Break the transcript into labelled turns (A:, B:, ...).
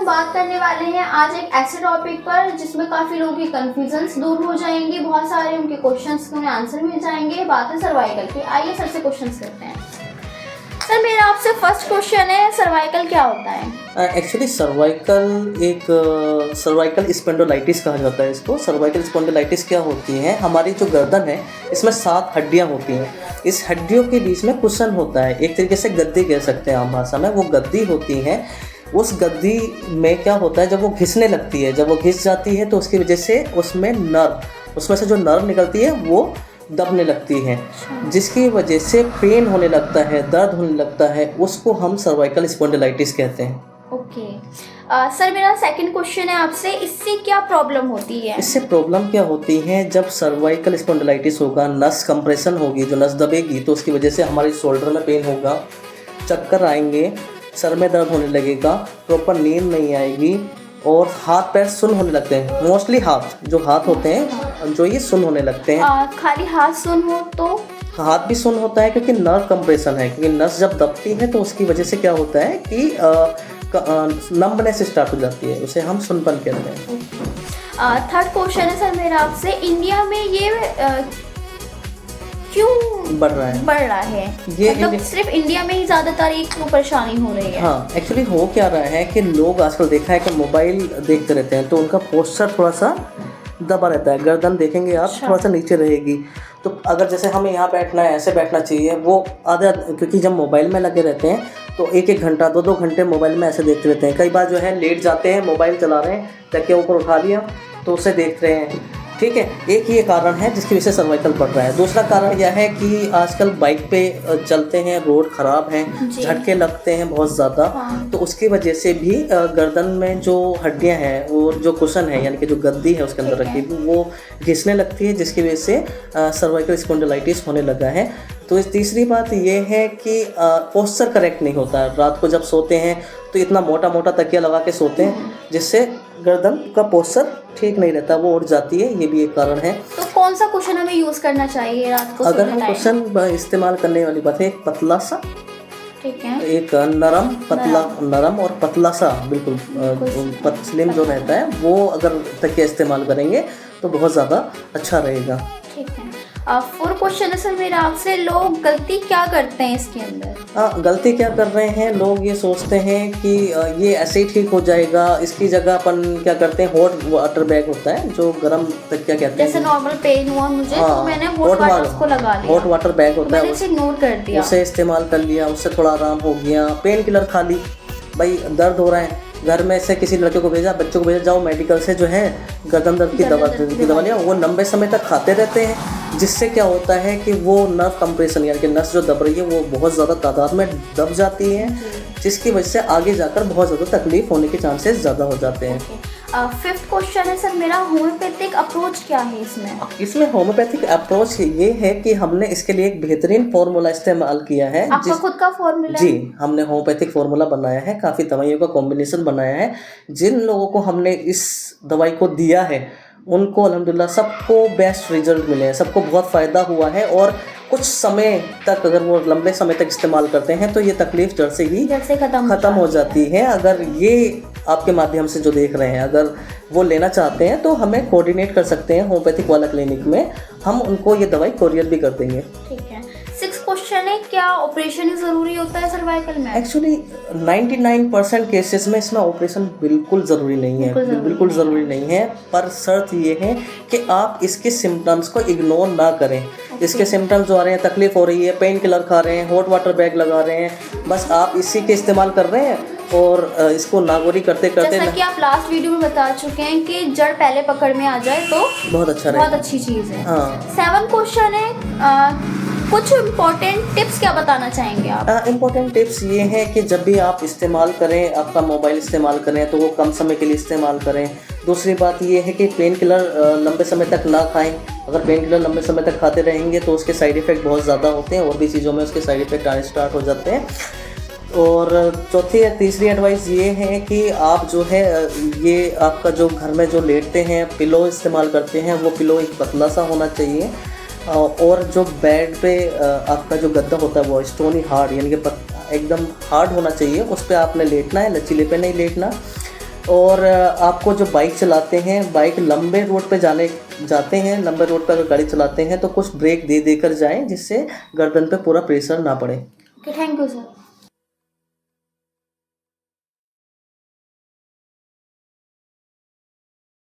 A: हम बात करने वाले हैं आज एक ऐसे टॉपिक पर जिसमें काफ़ी लोगों की कन्फ्यूजन्स दूर हो जाएंगी, बहुत सारे उनके क्वेश्चंस के उन्हें आंसर मिल जाएंगे। बात है सर्वाइकल की। आइए सर से क्वेश्चंस करते हैं। सर मेरा आपसे फर्स्ट क्वेश्चन है, सर्वाइकल क्या होता है?
B: एक्चुअली सर्वाइकल स्पॉन्डिलोलाइटिस कहा जाता है इसको। सर्वाइकल स्पॉन्डिलाइटिस क्या होती है, हमारी जो गर्दन है इसमें 7 हड्डियां होती हैं। इस हड्डियों के बीच में कुशन होता है, एक तरीके से गद्दी कह सकते हैं आम भाषा में। वो गद्दी होती है, उस गद्दी में क्या होता है, जब वो घिसने लगती है, जब वो घिस जाती है तो उसकी वजह से उसमें से जो नर्व निकलती है वो दबने लगती है, जिसकी वजह से पेन होने लगता है, दर्द होने लगता है। उसको हम सर्वाइकल स्पॉन्डिलाइटिस कहते हैं।
A: ओके सर, मेरा सेकंड क्वेश्चन है आपसे, इससे क्या प्रॉब्लम होती है?
B: इससे प्रॉब्लम क्या होती है, जब सर्वाइकल स्पॉन्डिलाइटिस होगा, नस कंप्रेशन होगी, जो नस दबेगी तो उसकी वजह से हमारे शोल्डर में पेन होगा, चक्कर आएंगे, सर में दर्द होने लगेगा, प्रॉपर नींद नहीं आएगी और हाथ पैर सुन्न होने लगते हैं। मोस्टली हाथ होते हैं जो ये सुन्न होने लगते हैं।
A: खाली हाथ सुन्न हो तो?
B: हाथ भी सुन्न होता है क्योंकि नर्व कंप्रेशन है, क्योंकि नस जब दबती है तो उसकी वजह से क्या होता है कि नंबनेस स्टार्ट हो जाती है, उसे हम सुन्नपन कहते हैं।
A: थर्ड क्वेश्चन है सर मेरा आपसे, इंडिया में ये क्यों
B: बढ़ रहा है
A: ये मतलब सिर्फ इंडिया में ही ज़्यादातर ये क्यों परेशानी हो रही है?
B: हाँ, एक्चुअली हो क्या रहा है कि लोग आजकल देखा है कि मोबाइल देखते रहते हैं तो उनका पोस्चर थोड़ा सा दबा रहता है। गर्दन देखेंगे आप थोड़ा सा नीचे रहेगी, तो अगर जैसे हमें यहाँ बैठना है, ऐसे बैठना चाहिए, वो आधा, क्योंकि जब मोबाइल में लगे रहते हैं तो 1-1 घंटा 2-2 घंटे मोबाइल में ऐसे देखते रहते हैं। कई बार जो है लेट जाते हैं, मोबाइल चला रहे हैं, तकिया ऊपर उठा लिया तो उसे देख रहे हैं। ठीक है, एक ये कारण है जिसकी वजह से सर्वाइकल बढ़ रहा है। दूसरा कारण यह है कि आजकल बाइक पे चलते हैं, रोड ख़राब है, झटके लगते हैं बहुत ज़्यादा, तो उसकी वजह से भी गर्दन में जो हड्डियां हैं वो जो कुशन है यानी कि जो गद्दी है उसके अंदर रखी वो घिसने लगती है, जिसकी वजह से सर्वाइकल स्पॉन्डिलाइटिस होने लगा है। तो इस तीसरी बात ये है कि पोस्चर करेक्ट नहीं होता है। रात को जब सोते हैं तो इतना मोटा मोटा तकिया लगा के सोते हैं जिससे गर्दन का पोस्चर ठीक नहीं रहता, वो उठ जाती है, ये भी एक कारण है।
A: तो कौन सा कुशन हमें यूज़ करना चाहिए रात को?
B: अगर हम कुशन इस्तेमाल करने वाली बात है, एक पतला सा,
A: ठीक है, एक
B: नरम और पतला सा, बिल्कुल स्लिम जो रहता है वो अगर तकिया इस्तेमाल करेंगे तो बहुत ज़्यादा अच्छा रहेगा।
A: ठीक है। 4 क्वेश्चन है सर मेरा आपसे, लोग गलती क्या करते हैं इसके अंदर?
B: गलती क्या कर रहे हैं, लोग ये सोचते हैं कि ये ऐसे ही ठीक हो जाएगा, इसकी जगह अपन क्या करते हैं, हॉट वाटर बैग होता है जो गर्म तकिया कहते हैं,
A: जैसे नॉर्मल पेन हुआ मुझे तो मैंने हॉट वाटर को लगा लिया,
B: हॉट वाटर बैग होता है,
A: उसे इग्नोर कर दिया,
B: उसे इस्तेमाल कर लिया, उससे थोड़ा आराम हो गया। पेन किलर खा ली, भाई दर्द हो रहा है, घर में से किसी लड़के को भेजा, बच्चों को भेजा, जाओ मेडिकल से जो है गर्दन दर्द की दवा लिया। वो लंबे समय तक खाते रहते हैं, जिससे क्या होता है कि वो नर्व कंप्रेशन यानी कि नस जो दब रही है वो बहुत ज़्यादा तादाद में दब जाती है, जिसकी वजह से आगे जाकर बहुत ज़्यादा तकलीफ होने के चांसेस ज़्यादा हो जाते हैं।
A: 5th क्वेश्चन है सर मेरा, होम्योपैथिक अप्रोच क्या है इसमें?
B: होम्योपैथिक अप्रोच ये है कि हमने इसके लिए एक बेहतरीन फार्मूला इस्तेमाल किया है।
A: आपका खुद का फार्मूला?
B: जी, हमने होम्योपैथिक फार्मूला बनाया है, काफ़ी दवाइयों का कॉम्बिनेशन बनाया है। जिन लोगों को हमने इस दवाई को दिया है उनको अल्हम्दुलिल्लाह सबको बेस्ट रिजल्ट मिले हैं, सबको बहुत फ़ायदा हुआ है। और कुछ समय तक, अगर वो लंबे समय तक इस्तेमाल करते हैं तो ये तकलीफ़ जड़ से ही ख़त्म हो जाती है। अगर ये आपके माध्यम से जो देख रहे हैं, अगर वो लेना चाहते हैं तो हमें कोऑर्डिनेट कर सकते हैं होम्योपैथिक वाला क्लिनिक में, हम उनको ये दवाई कोरियर भी कर देंगे।
A: ठीक है। 6 क्वेश्चन है, क्या ऑपरेशन ज़रूरी होता है सर्वाइकल में?
B: एक्चुअली 99% केसेस में इसमें ऑपरेशन बिल्कुल ज़रूरी नहीं है, बिल्कुल ज़रूरी नहीं है, पर शर्त ये है कि आप इसके सिम्टम्स को इग्नोर ना करें। इसके सिम्टम्स जो आ रहे हैं, तकलीफ़ हो रही है, पेन किलर खा रहे हैं, हॉट वाटर बैग लगा रहे हैं, बस आप इसी के इस्तेमाल कर रहे हैं और इसको नागोरी करते करते,
A: जैसा कि आप लास्ट वीडियो में बता चुके हैं कि जड़ पहले पकड़ में आ जाए तो
B: बहुत अच्छा रहेगा,
A: बहुत अच्छी चीज़ है।
B: हाँ।
A: 7 क्वेश्चन है, कुछ इम्पोर्टेंट टिप्स क्या बताना चाहेंगे आप?
B: इम्पोर्टेंट टिप्स ये हैं कि जब भी आप इस्तेमाल करें, आपका मोबाइल इस्तेमाल करें तो वो कम समय के लिए इस्तेमाल करें। दूसरी बात ये है कि पेन किलर लंबे समय तक ना खाएं। अगर पेन किलर लंबे समय तक खाते रहेंगे तो उसके साइड इफ़ेक्ट बहुत ज़्यादा होते हैं, और भी चीज़ों में उसके साइड इफ़ेक्ट आने स्टार्ट हो जाते हैं। और तीसरी एडवाइस ये है कि आप जो है ये आपका जो घर में जो लेटते हैं, पिलो इस्तेमाल करते हैं, वो पिलो एक पतला सा होना चाहिए, और जो बेड पे आपका जो गद्दा होता है वो स्टोनी हार्ड यानी कि एकदम हार्ड होना चाहिए, उस पर आपने लेटना है, लचीले पे नहीं लेटना। और आपको जो बाइक चलाते हैं, बाइक लंबे रोड पे जाते हैं, लंबे रोड पे अगर गाड़ी चलाते हैं तो कुछ ब्रेक दे देकर जाएं, जिससे गर्दन पे पूरा प्रेशर ना पड़े।
A: Okay, thank you sir.